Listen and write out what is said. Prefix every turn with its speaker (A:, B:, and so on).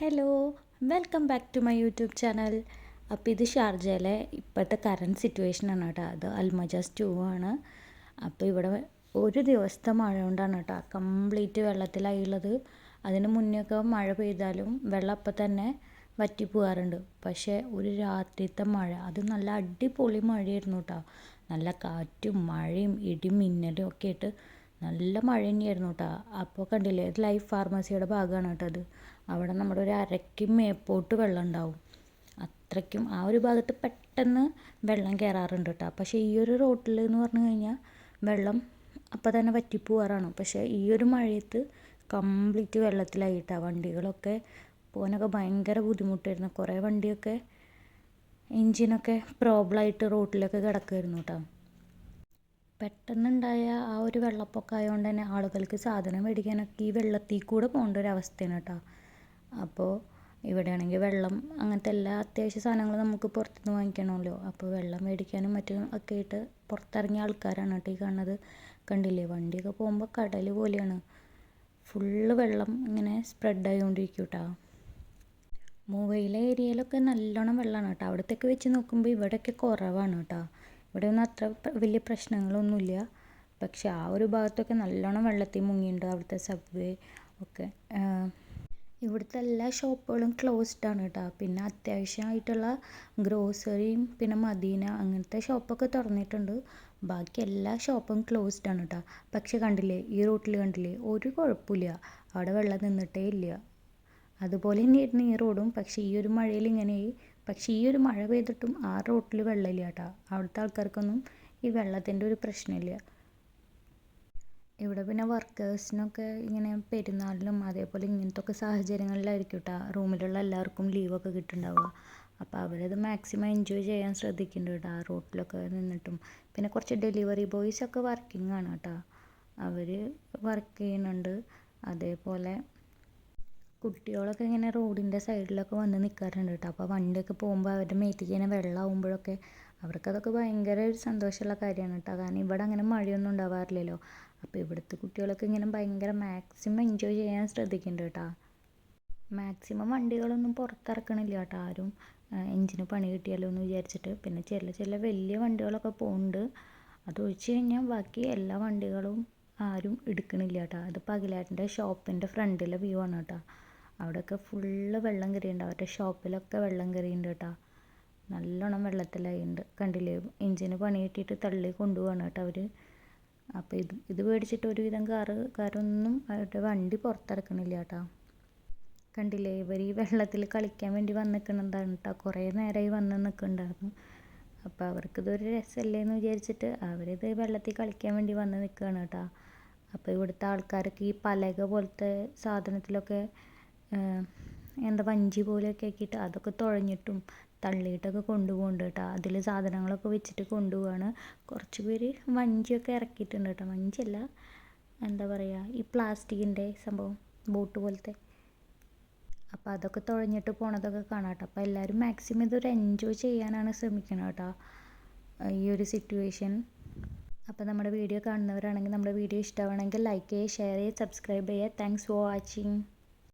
A: Hello, welcome back to my YouTube channel. അപ്പോൾ ഇത് ഷാർജയിലെ ഇപ്പോഴത്തെ കറണ്ട് സിറ്റുവേഷനാണ് കേട്ടോ. അത് അൽമജാസ് 2 ആണ്. അപ്പോൾ ഇവിടെ ഒരു ദിവസത്തെ മഴ കൊണ്ടാണ് കേട്ടോ കംപ്ലീറ്റ് വെള്ളത്തിലായുള്ളത്. അതിന് മുന്നേയൊക്കെ മഴ പെയ്താലും വെള്ളം അപ്പം തന്നെ വറ്റി പോകാറുണ്ട്. പക്ഷേ ഒരു രാത്രിത്തെ മഴ അത് നല്ല അടിപൊളി മഴയായിരുന്നു കേട്ടോ. നല്ല കാറ്റും മഴയും ഇടിയും മിന്നലും ഒക്കെ ആയിട്ട് നല്ല മഴ തന്നെയായിരുന്നു കേട്ടോ. അപ്പോൾ കണ്ടില്ലേ, ഇത് ലൈഫ് ഫാർമസിയുടെ ഭാഗമാണ് കേട്ടോ അത്. അവിടെ നമ്മുടെ ഒരു അരയ്ക്കും മേപ്പോട്ട് വെള്ളം ഉണ്ടാവും. അത്രയ്ക്കും ആ ഒരു ഭാഗത്ത് പെട്ടെന്ന് വെള്ളം കയറാറുണ്ട് കേട്ടോ. പക്ഷേ ഈ ഒരു റോട്ടിൽ എന്ന് പറഞ്ഞു കഴിഞ്ഞാൽ വെള്ളം അപ്പം തന്നെ വറ്റിപ്പോവാറാണ്. പക്ഷേ ഈ ഒരു മഴയത്ത് കംപ്ലീറ്റ് വെള്ളത്തിലായിട്ടാണ്. വണ്ടികളൊക്കെ പോകാനൊക്കെ ഭയങ്കര ബുദ്ധിമുട്ടായിരുന്നു. കുറേ വണ്ടിയൊക്കെ എൻജിനൊക്കെ പ്രോബ്ലമായിട്ട് റോട്ടിലൊക്കെ കിടക്കുമായിരുന്നു കേട്ടോ. പെട്ടെന്നുണ്ടായ ആ ഒരു വെള്ളപ്പൊക്കം ആയതുകൊണ്ട് തന്നെ ആളുകൾക്ക് സാധനം മേടിക്കാനൊക്കെ ഈ വെള്ളത്തിൽ കൂടെ പോകേണ്ട ഒരു അവസ്ഥയാണ് കേട്ടോ. അപ്പോൾ ഇവിടെയാണെങ്കിൽ വെള്ളം അങ്ങനത്തെ എല്ലാ അത്യാവശ്യ സാധനങ്ങളും നമുക്ക് പുറത്തുനിന്ന് വാങ്ങിക്കണമല്ലോ. അപ്പോൾ വെള്ളം മേടിക്കാനും മറ്റും ഒക്കെ ആയിട്ട് പുറത്തിറങ്ങിയ ആൾക്കാരാണ് കേട്ടോ ഈ കാണുന്നത്. കണ്ടില്ലേ, വണ്ടിയൊക്കെ പോകുമ്പോൾ കടൽ പോലെയാണ്. ഫുള്ള് വെള്ളം ഇങ്ങനെ സ്പ്രെഡ് ആയിക്കൊണ്ടിരിക്കും കേട്ടോ. മൂവയിലെ ഏരിയയിലൊക്കെ നല്ലോണം വെള്ളമാണ് കേട്ടോ. അവിടത്തേക്ക് വെച്ച് നോക്കുമ്പോൾ ഇവിടെയൊക്കെ കുറവാണ് കേട്ടോ. ഇവിടെ ഒന്നും അത്ര വലിയ പ്രശ്നങ്ങളൊന്നുമില്ല. പക്ഷെ ആ ഒരു ഭാഗത്തൊക്കെ നല്ലോണം വെള്ളത്തിൽ മുങ്ങിയിട്ടുണ്ട്. അവിടുത്തെ സബ്വേ ഒക്കെ. ഇവിടുത്തെ എല്ലാ ഷോപ്പുകളും ക്ലോസ്ഡ് ആണ് കേട്ടോ. പിന്നെ അത്യാവശ്യമായിട്ടുള്ള ഗ്രോസറിയും പിന്നെ മദീന അങ്ങനത്തെ ഷോപ്പൊക്കെ തുറന്നിട്ടുണ്ട്. ബാക്കി എല്ലാ ഷോപ്പും ക്ലോസ്ഡ് ആണ് കേട്ടോ. പക്ഷെ കണ്ടില്ലേ, ഈ റൂട്ടിൽ കണ്ടില്ലേ, ഒരു കുഴപ്പമില്ല. അവിടെ വെള്ളം നിന്നിട്ടേ ഇല്ല. അതുപോലെ തന്നെയായിരുന്നു ഈ റോഡും. പക്ഷേ ഈ ഒരു മഴയിൽ ഇങ്ങനെയായി. പക്ഷേ ഈ ഒരു മഴ പെയ്തിട്ടും ആ റോട്ടിൽ വെള്ളമില്ല കേട്ടോ. അവിടുത്തെ ആൾക്കാർക്കൊന്നും ഈ വെള്ളത്തിൻ്റെ ഒരു പ്രശ്നമില്ല. ഇവിടെ പിന്നെ വർക്കേഴ്സിനൊക്കെ ഇങ്ങനെ പെരുന്നാളിനും അതേപോലെ ഇങ്ങനത്തെ ഒക്കെ സാഹചര്യങ്ങളിലായിരിക്കും കേട്ടോ റൂമിലുള്ള എല്ലാവർക്കും ലീവൊക്കെ കിട്ടുന്നുണ്ടാവുക. അപ്പോൾ അവരത് മാക്സിമം എൻജോയ് ചെയ്യാൻ ശ്രദ്ധിക്കുന്നുണ്ട് കേട്ടോ ആ റോട്ടിലൊക്കെ നിന്നിട്ടും. പിന്നെ കുറച്ച് ഡെലിവറി ബോയ്സൊക്കെ വർക്കിംഗ് ആണ് കേട്ടോ. അവർ വർക്ക് ചെയ്യുന്നുണ്ട്. അതേപോലെ കുട്ടികളൊക്കെ ഇങ്ങനെ റോഡിൻ്റെ സൈഡിലൊക്കെ വന്ന് നിൽക്കാറുണ്ട് കേട്ടോ. അപ്പോൾ വണ്ടിയൊക്കെ പോകുമ്പോൾ അവരുടെ മേത്തേക്ക് ഇങ്ങനെ വെള്ളമാകുമ്പോഴൊക്കെ അവർക്കതൊക്കെ ഭയങ്കര ഒരു സന്തോഷമുള്ള കാര്യമാണ് കേട്ടോ. കാരണം ഇവിടെ അങ്ങനെ മഴയൊന്നും ഉണ്ടാവാറില്ലല്ലോ. അപ്പോൾ ഇവിടുത്തെ കുട്ടികളൊക്കെ ഇങ്ങനെ ഭയങ്കര മാക്സിമം എൻജോയ് ചെയ്യാൻ ശ്രദ്ധിക്കുന്നുണ്ട് കേട്ടോ. മാക്സിമം വണ്ടികളൊന്നും പുറത്തിറക്കണില്ല കേട്ടോ ആരും, എഞ്ചിന് പണി കിട്ടിയാലോ എന്ന് വിചാരിച്ചിട്ട്. പിന്നെ ചില ചില വലിയ വണ്ടികളൊക്കെ പോകുന്നുണ്ട്. അതൊഴിച്ച് കഴിഞ്ഞാൽ ബാക്കി എല്ലാ വണ്ടികളും ആരും എടുക്കണില്ല കേട്ടോ. അത് പകിലാറ്റിൻ്റെ ഷോപ്പിൻ്റെ ഫ്രണ്ടിലെ വ്യൂ ആണ് കേട്ടോ. അവിടെയൊക്കെ ഫുള്ള് വെള്ളം കയറിയിട്ടുണ്ട്. അവരുടെ ഷോപ്പിലൊക്കെ വെള്ളം കയറിയിട്ടുണ്ട് കേട്ടോ. നല്ലോണം വെള്ളത്തിലായിട്ടുണ്ട്. കണ്ടില്ലേ, എഞ്ചിന് പണി കിട്ടിയിട്ട് തള്ളി കൊണ്ടുപോവാണ് കേട്ടോ അവർ. അപ്പോൾ ഇത് പേടിച്ചിട്ട് ഒരുവിധം കാറൊന്നും അവരുടെ വണ്ടി പുറത്തിറക്കണില്ല കേട്ടോ. കണ്ടില്ലേ, ഇവർ ഈ വെള്ളത്തിൽ കളിക്കാൻ വേണ്ടി വന്ന് നിൽക്കുന്നുണ്ടാണ് കേട്ടോ. കുറേ നേരമായി വന്ന് നിൽക്കുന്നുണ്ടായിരുന്നു. അപ്പോൾ അവർക്കിതൊരു രസമല്ലേ എന്ന് വിചാരിച്ചിട്ട് അവരിത് വെള്ളത്തിൽ കളിക്കാൻ വേണ്ടി വന്ന് നിൽക്കുകയാണ് കേട്ടോ. അപ്പോൾ ഇവിടുത്തെ ആൾക്കാരൊക്കെ ഈ പലക പോലത്തെ സാധനത്തിലൊക്കെ എന്താ വഞ്ചി പോലെയൊക്കെ ആക്കിയിട്ട് അതൊക്കെ തുഴഞ്ഞിട്ടും തള്ളിയിട്ടൊക്കെ കൊണ്ടുപോകുന്നുണ്ട് കേട്ടോ. അതിൽ സാധനങ്ങളൊക്കെ വെച്ചിട്ട് കൊണ്ടുപോവാണ്. കുറച്ച് പേര് വഞ്ചിയൊക്കെ ഇറക്കിയിട്ടുണ്ട് കേട്ടോ. വഞ്ചിയല്ല, എന്താ പറയുക, ഈ പ്ലാസ്റ്റിക്കിൻ്റെ സംഭവം, ബോട്ട് പോലത്തെ. അപ്പോൾ അതൊക്കെ തുഴഞ്ഞിട്ട് പോണതൊക്കെ കാണാം കേട്ടോ. അപ്പോൾ എല്ലാവരും മാക്സിമം ഇതൊരു എൻജോയ് ചെയ്യാനാണ് ശ്രമിക്കുന്നത് കേട്ടോ ഈ ഒരു സിറ്റുവേഷൻ. അപ്പോൾ നമ്മുടെ വീഡിയോ കാണുന്നവരാണെങ്കിൽ നമ്മുടെ വീഡിയോ ഇഷ്ടമാണെങ്കിൽ ലൈക്ക് ചെയ്യുക, ഷെയർ ചെയ്യുക, സബ്സ്ക്രൈബ് ചെയ്യുക. Thanks for watching.